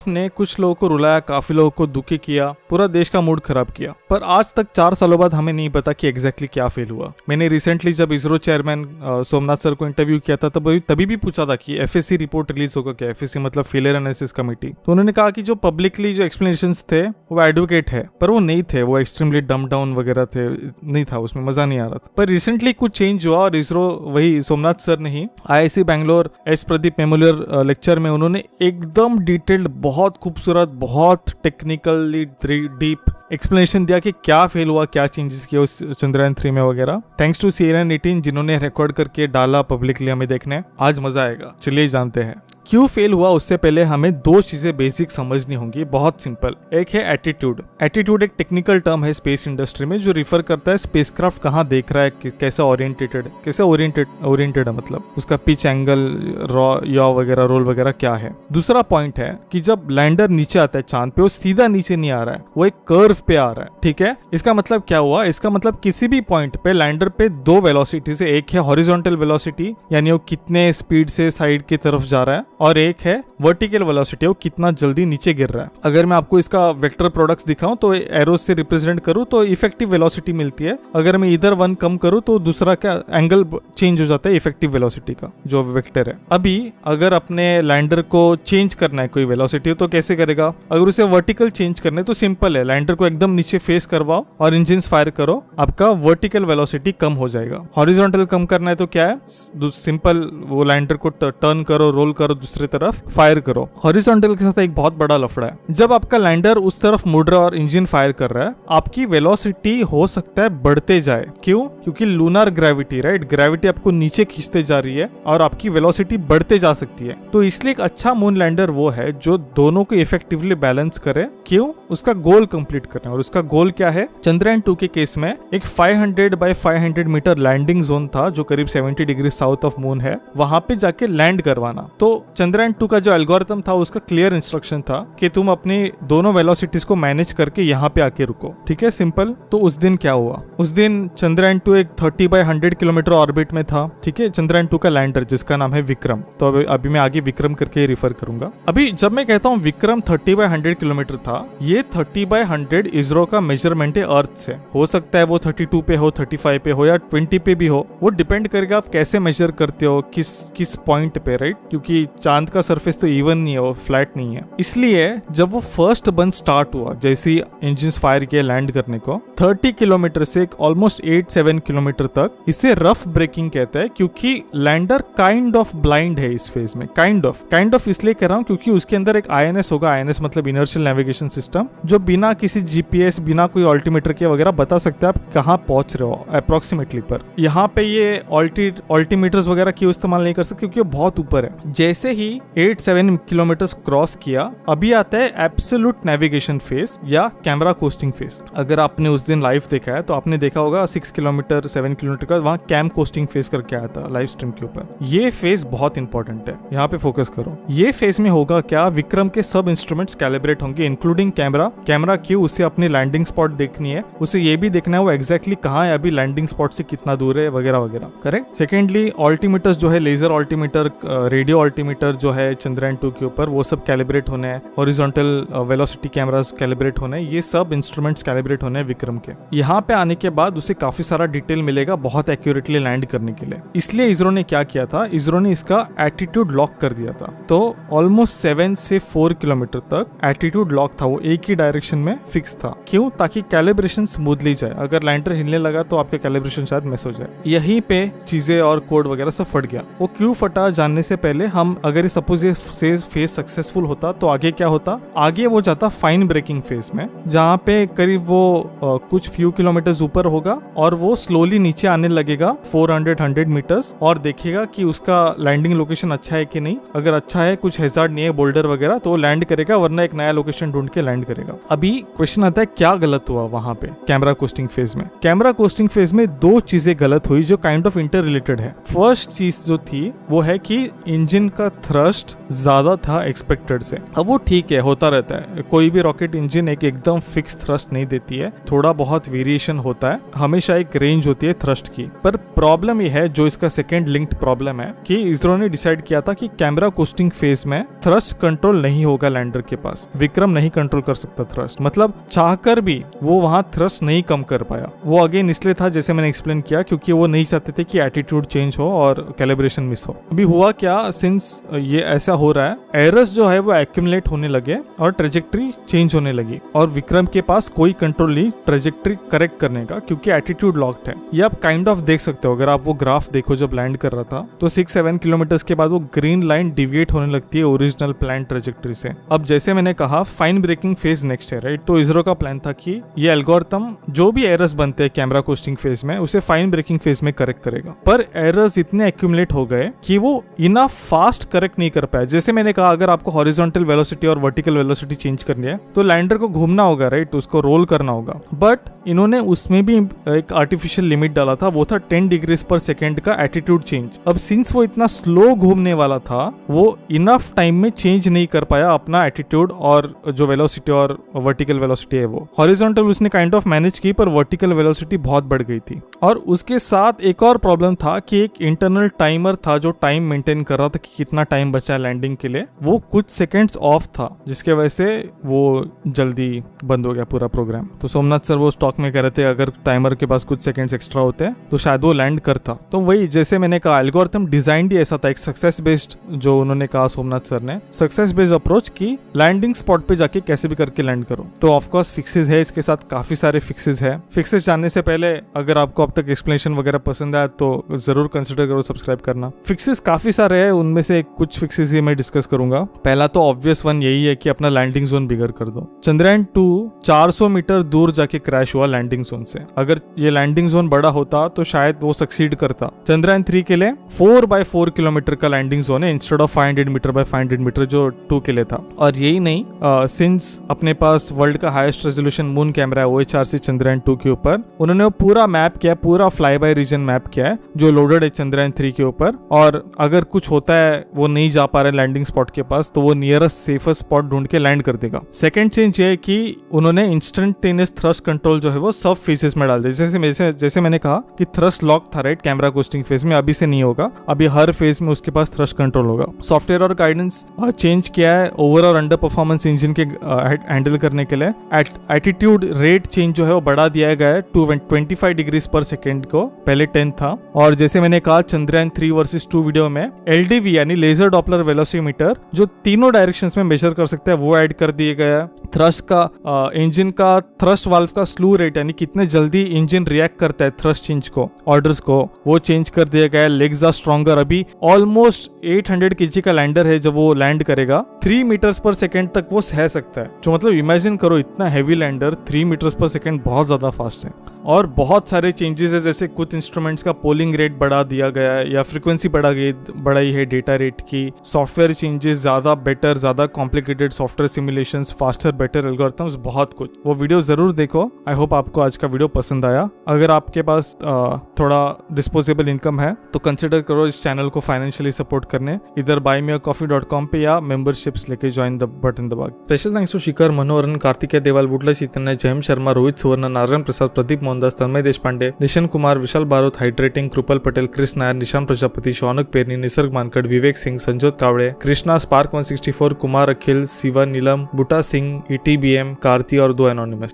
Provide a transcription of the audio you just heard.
ने कुछ लोगों को रुलाया, काफी लोगों को दुखी किया, पूरा देश का मूड खराब किया, पर आज तक 4 सालों बाद हमें नहीं पता कि एग्जैक्टली क्या फेल हुआ। मैंने रिसेंटली जब इसरो चेयरमैन सोमनाथ सर को इंटरव्यू किया था तभी भी पूछा था कि एफएससी रिपोर्ट रिलीज होगा क्या, एफएससी मतलब फेलियर एनालिसिस कमेटी। तो उन्होंने कहा कि जो पब्लिकली जो एक्सप्लेनेशंस थे वो एडवोकेट है, पर वो नहीं थे, वो एक्सट्रीमली डम डाउन वगैरह थे, नहीं था, उसमें मजा नहीं आ रहा था। पर रिसेंटली कुछ चेंज हुआ और इसरो, वही सोमनाथ सर ने ही IISc Bangalore S Pradeep memorial lecture में उन्होंने एकदम डिटेल्ड, बहुत खूबसूरत, बहुत टेक्निकली डीप एक्सप्लेनेशन दिया कि क्या फेल हुआ, क्या चेंजेस किए उस चंद्रयान 3 में वगैरह। थैंक्स टू CNN18 जिन्होंने रिकॉर्ड करके डाला पब्लिकली हमें देखने। आज मजा आएगा, चलिए जानते हैं क्यों फेल हुआ। उससे पहले हमें 2 चीजें बेसिक समझनी होंगी, बहुत सिंपल। एक है एटीट्यूड। एटीट्यूड एक टेक्निकल टर्म है स्पेस इंडस्ट्री में जो रिफर करता है स्पेसक्राफ्ट कहाँ देख रहा है, कैसा ओरिएंटेड है, मतलब उसका पिच एंगल, याव वगैरह, रोल वगैरह क्या है। दूसरा पॉइंट है कि जब लैंडर नीचे आता है चांद पे, वो सीधा नीचे नहीं आ रहा है, वो एक कर्व पे आ रहा है। ठीक है, इसका मतलब क्या हुआ? इसका मतलब किसी भी पॉइंट पे लैंडर पे 2 वेलोसिटी से, एक है हॉरिजॉन्टल वेलोसिटी यानी वो कितने स्पीड से साइड की तरफ जा रहा है, और एक है वर्टिकल वेलोसिटी, वो कितना जल्दी नीचे गिर रहा है। अगर मैं आपको इसका वेक्टर प्रोडक्ट्स दिखाऊं तो एरोस से रिप्रेजेंट करूं तो इफेक्टिव वेलोसिटी मिलती है। अगर मैं इधर 1 कम करूं तो दूसरा क्या एंगल चेंज हो जाता है इफेक्टिव वेलोसिटी का जो वेक्टर है। अभी अगर अपने लैंडर को चेंज करना है कोई वेलोसिटी तो कैसे करेगा? अगर उसे वर्टिकल चेंज करना है तो सिंपल है, लैंडर को एकदम नीचे फेस करवाओ और इंजन फायर करो, आपका वर्टिकल वेलोसिटी कम हो जाएगा। हॉरिजॉन्टल कम करना है तो क्या है? सिंपल, वो लैंडर को टर्न करो, रोल करो, दूसरी तरफ फायर करो। हॉरिजॉन्टल के साथ एक बहुत बड़ा लफड़ा है, जब आपका लैंडर उस तरफ मुड़ रहा है और इंजन फायर कर रहा है, आपकी वेलोसिटी हो सकता है बढ़ते जाए। क्यों? क्योंकि लूनर ग्रेविटी, राइट, ग्रेविटी आपको नीचे खींचते जा रही है और आपकी वेलोसिटी बढ़ते जा सकती है। तो इसलिए एक अच्छा मून लैंडर वो है जो दोनों को इफेक्टिवली बैलेंस करे। क्यों? उसका गोल कंप्लीट करना है, और उसका गोल क्या है? चंद्रयान 2 के केस में एक 500 बाय 500 मीटर लैंडिंग जोन था जो करीब 70 डिग्री साउथ ऑफ मून है, वहां पे जाके लैंड करवाना। तो चंद्रयान 2 का जो एल्गोरिथम था उसका क्लियर इंस्ट्रक्शन था कि तुम अपनी दोनों वेलोसिटीज को मैनेज करके यहाँ पे आके रुको। ठीक है, सिंपल। तो उस दिन क्या हुआ? उस दिन चंद्रयान 2 एक 30 बाय 100 किलोमीटर ऑर्बिट में था। ठीक है, चंद्रयान 2 का लैंडर जिसका नाम है विक्रम। तो अभी मैं आगे विक्रम करके रिफर करूंगा। अभी जब मैं कहता हूँ विक्रम 30 बाय 100 किलोमीटर था, ये 30 बाय 100 इसरो का मेजरमेंट है अर्थ से। हो सकता है वो 32 पे हो, 35 पे हो या 20 पे भी हो, वो डिपेंड करेगा आप कैसे मेजर करते हो, किस पॉइंट पे, राइट। क्योंकि चांद का सरफेस तो इवन नहीं है, वो फ्लैट नहीं है। इसलिए जब वो फर्स्ट बर्न स्टार्ट हुआ, जैसे इंजन फायर किया लैंड करने को, 30 किलोमीटर से ऑलमोस्ट 8-7 किलोमीटर तक, इसे रफ ब्रेकिंग कहते हैं क्योंकि लैंडर काइंड ऑफ ब्लाइंड है इस फेज में। काइंड ऑफ इसलिए कह रहा हूँ क्योंकि उसके अंदर एक INS होगा। INS मतलब इनर्शियल नेविगेशन सिस्टम, जो बिना किसी GPS, बिना कोई ऑल्टीमीटर के वगैरह बता सकते हैं आप कहाँ पहुंच रहे हो अप्रोक्सीमेटली। पर यहाँ पे ये ऑल्टीमीटर्स वगैरह क्यों इस्तेमाल नहीं कर सकते? क्योंकि बहुत ऊपर है। जैसे ही 8-7 किलोमीटर क्रॉस किया, अभी आता है एब्सोल्यूट नेविगेशन फेज या कैमरा कोस्टिंग फेज। अगर आपने उस दिन लाइव देखा है तो आपने देखा होगा 6 किलोमीटर 7 किलोमीटर का वहां कैम कोस्टिंग फेज करके आया था लाइव स्ट्रीम के ऊपर। ये फेज बहुत इंपॉर्टेंट है, यहाँ पे फोकस करो। ये फेज में होगा क्या? विक्रम के सब इंस्ट्रूमेंट्स कैलिब्रेट होंगे इंक्लूडिंग कैमरा क्यों? उसे अपनी लैंडिंग स्पॉट देखनी है, उसे ये भी देखना है वो एग्जैक्टली कहाँ है, अभी लैंडिंग स्पॉट से कितना दूर है वगैरह वगैरह। करेक्ट। सेकेंडली ऑल्टीमीटर्स जो है, लेजर ऑल्टीमीटर, रेडियो ऑल्टीमीटर जो है चंद्रयान 2 के ऊपर, वो सब कैलिब्रेट होने हैं। हॉरिजॉन्टल वेलोसिटी कैमरास कैलिब्रेट होने हैं। ये सब इंस्ट्रूमेंट्स कैलिब्रेट होने हैं विक्रम के। यहाँ पे आने के बाद उसे काफी सारा डिटेल मिलेगा बहुत एक्यूरेटली लैंड करने के लिए। इसलिए इसरो ने क्या किया था? इसरो ने इसका एटीट्यूड लॉक कर दिया था। तो ऑलमोस्ट 7 से 4 किलोमीटर तक एटीट्यूड लॉक था, वो एक ही डायरेक्शन में फिक्स था। क्यों? ताकि कैलिब्रेशन स्मूथली जाए। अगर लैंडर हिलने लगा तो आपके कैलिब्रेशन शायद मिस हो जाए। यहीं पे चीजें और कोड वगैरह सब फट गया। वो क्यों फटा जानने से पहले हम, अगर सपोज ये फेज सक्सेसफुल होता तो आगे क्या होता? आगे वो जाता फाइन ब्रेकिंग फेज में, जहाँ पे करीब वो कुछ फ्यू किलोमीटर ऊपर होगा और वो स्लोली नीचे आने लगेगा 400 मीटर्स, और देखेगा कि उसका लैंडिंग लोकेशन अच्छा है कि नहीं। अगर अच्छा है, कुछ हैजार्ड नहीं है, बोल्डर वगैरह, तो लैंड करेगा, वरना एक नया लोकेशन ढूंढ के लैंड करेगा। अभी क्वेश्चन आता है क्या गलत हुआ वहां पे कैमरा कोस्टिंग फेज में? कैमरा कोस्टिंग फेज में 2 चीजें गलत हुई जो काइंड ऑफ इंटर रिलेटेड है। फर्स्ट चीज जो थी वो है कि इंजन का थ्रस्ट ज्यादा था एक्सपेक्टेड से। अब वो ठीक है, होता रहता है, कोई भी रॉकेट इंजन एक एकदम फिक्स थ्रस्ट नहीं देती है, थोड़ा बहुत वेरिएशन होता है, हमेशा एक रेंज होती है थ्रस्ट की। पर प्रॉब्लम ये है, जो इसका सेकेंड लिंक्ड प्रॉब्लम है, कि इसरो ने डिसाइड किया था कि कैमरा कोस्टिंग फेज में थ्रस्ट कंट्रोल नहीं होगा लैंडर के पास। विक्रम नहीं कंट्रोल कर सकता थ्रस्ट, मतलब चाहकर भी वो वहां थ्रस्ट नहीं कम कर पाया। वो अगेन इसलिए था, जैसे मैंने एक्सप्लेन किया, क्योंकि वो नहीं चाहते थे कि एटीट्यूड चेंज हो और कैलिब्रेशन मिस हो। अभी हुआ क्या, सिंस ये ऐसा हो रहा है, एरर्स जो है वो एक्यूमुलेट होने लगे और ट्रेजेक्ट्री चेंज होने लगी, और विक्रम के पास कोई कंट्रोल नहीं ट्रेजेक्ट्री करेक्ट करने का, क्योंकि एटीट्यूड लॉक्ड है। ये आप काइंड ऑफ देख सकते हो, अगर आप वो ग्राफ देखो जब लैंड कर रहा था, तो 6-7 किलोमीटर के बाद वो ग्रीन लाइन डिविएट होने लगती है ओरिजिनल प्लान ट्रेजेक्ट्री से। अब जैसे मैंने कहा, फाइन ब्रेकिंग फेज नेक्स्ट है, राइट? तो इसरो का प्लान था कि ये एल्गोरिथम जो भी एरर्स बनते हैं कैमरा कोस्टिंग फेज में, उसे फाइन ब्रेकिंग फेज में करेक्ट करेगा। पर एरर्स इतने एक्यूमुलेट हो गए कि वो इनफ फास्ट करेक्ट नहीं कर पाया। जैसे मैंने कहा, अगर आपको हॉरिजॉन्टल वेलोसिटी और वर्टिकल वेलोसिटी चेंज करनी है तो लैंडर को घूमना होगा, राइट? उसको रोल करना होगा। बट इन्होंने उसमें भी एक आर्टिफिशियल लिमिट डाला था, वो था 10 डिग्रीज पर सेकेंड का एटीट्यूड चेंज। अब सिंस वो इतना स्लो घूमने वाला था, वो इनफ टाइम में चेंज नहीं कर पाया अपना एटीट्यूड और जो वेलोसिटी और वर्टिकल वेलोसिटी है वो। हॉरिजॉन्टल उसने काइंड ऑफ मैनेज की, पर वर्टिकल वेलोसिटी बहुत बढ़ गई थी। और उसके साथ एक और प्रॉब्लम था कि एक इंटरनल टाइमर था जो टाइम मेंटेन कर रहा था कि कितना टाइम बचा लैंडिंग के लिए, वो कुछ सेकंड्स ऑफ था, जिसके वजह से वो जल्दी बंद हो गया पूरा प्रोग्राम। तो सोमनाथ सर वो स्टॉक में कह रहे थे, अगर टाइमर के पास कुछ सेकंड्स एक्स्ट्रा होते तो शायद वो लैंड करता। तो वही, जैसे मैंने कहा, एल्गोरिथम डिजाइन ही ऐसा था, एक सक्सेस बेस्ड, जो उन्होंने कहा सोमनाथ सर ने, सक्सेस बेस्ड अप्रोच की लैंडिंग स्पॉट पे जाके कैसे भी करके लैंड करो। तो ऑफकोर्स फिक्सेस है, इसके साथ काफी सारे फिक्सेस है। फिक्सेस जानने से पहले अगर आपको अब तक एक्सप्लेनेशन वगैरह पसंद आया तो जरूर कंसिडर करो सब्सक्राइब करना। फिक्सेस काफी सारे हैं, उनमें से कुछ फिक्सेस ही मैं डिस्कस करूंगा। पहला तो ऑब्वियस वन यही है कि अपना लैंडिंग जोन बिगर कर दो। चंद्रयान 2 400 मीटर दूर जाके क्रैश हुआ लैंडिंग जोन से। अगर ये लैंडिंग जोन बड़ा होता तो शायद वो सक्सीड करता। चंद्रयान 3 के लिए 4x4 किलोमीटर का लैंडिंग जोन है, instead of 500 metre by 500 metre जो 2 के लिए था। और यही नहीं, सिंस अपने पास वर्ल्ड का हाईएस्ट रेजोल्यूशन मून कैमरा है OHRC चंद्रयान 2 के ऊपर, उन्होंने वो पूरा मैप किया, पूरा फ्लाई बाय रीजन मैप किया है जो लोडेड है चंद्रयान 3 के ऊपर। और अगर कुछ होता है, वो नहीं जा पा रहे लैंडिंग स्पॉट के पास, तो वो नियरेस्ट सेफेस्ट स्पॉट ढूंढ के लैंड कर देगा। सेकंड चेंज ये है कि उन्होंने इंस्टेंटेनियस थ्रस्ट कंट्रोल जो है वो सब फेजेस में डाल दिया। जैसे मैंने कहा कि थ्रस्ट लॉक था, राइट, कैमरा कोस्टिंग फेज में, अभी से नहीं होगा, अभी हर फेज में उसके पास थ्रस्ट कंट्रोल होगा। सॉफ्टवेयर और गाइडेंस चेंज किया है ओवर और अंडर परफॉर्मेंस इंजन के हैंडल करने के लिए। एटीट्यूड रेट चेंज जो है वो बढ़ा दिया गया है 25 डिग्रीज पर सेकेंड को, पहले 10 था। और जैसे मैंने कहा, चंद्रयान 3 वर्सेस 2 वीडियो में LDV यानी लेजर डॉपलर वेलोसीमीटर जो तीनों डायरेक्शंस में मेजर कर सकता है, वो ऐड कर दिया गया है। थ्रस्ट का इंजन का थ्रस्ट वाल्व का स्लू रेट यानी कितने जल्दी इंजन रिएक्ट करता है थ्रस्ट चेंज को, ऑर्डर्स को, वो चेंज कर दिया गया है। Legs are stronger. अभी ऑलमोस्ट 800 kg का लैंडर है, जब वो लैंड करेगा 3 मीटर्स पर सेकेंड तक वो सह सकता है। जो मतलब इमेजिन करो, इतना हैवी लैंडर 3 मीटर्स पर सेकेंड बहुत ज्यादा फास्ट है। और बहुत सारे चेंजेस है, जैसे कुछ इंस्ट्रूमेंट्स का पोलिंग रेट बढ़ा दिया गया है या फ्रीक्वेंसी बढ़ाई है डेटा रेट की। सॉफ्टवेयर चेंजेस, ज्यादा बेटर, ज्यादा complicated software simulations, faster better algorithms, बहुत कुछ। वो वीडियो जरूर देखो। आई होप आपको आज का वीडियो पसंद आया। अगर आपके पास थोड़ा डिस्पोजेबल इनकम है तो कंसिडर करो इस चैनल को फाइनेंशियली सपोर्ट करने, इधर buymeacoffee.com पे या मेंबरशिप्स लेके ज्वाइन द बटन दबा। स्पेशल थैंक्स टू शिखर, मनोहरन, कार्तिकेय देवाल, बुटला चैतन्य, जयम शर्मा, रोहित सुवर्ण, नारायण प्रसाद, प्रदीप मोहनदास, तन्मय देशपांडे, निशन कुमार, विशाल बारोत, हाइड्रेटिंग, कृपल पटेल, क्रिस नायर, निशान प्रजापति, शौनक पेरनी, निसर्ग मानकड़, विवेक सिंह, संजोत कावड़े, कृष्णा, स्पार्क 164, कुमार अखिल, शिवा नीलम, बुटा सिंह, ETBM, कार्ती और 2 एनोनिमस।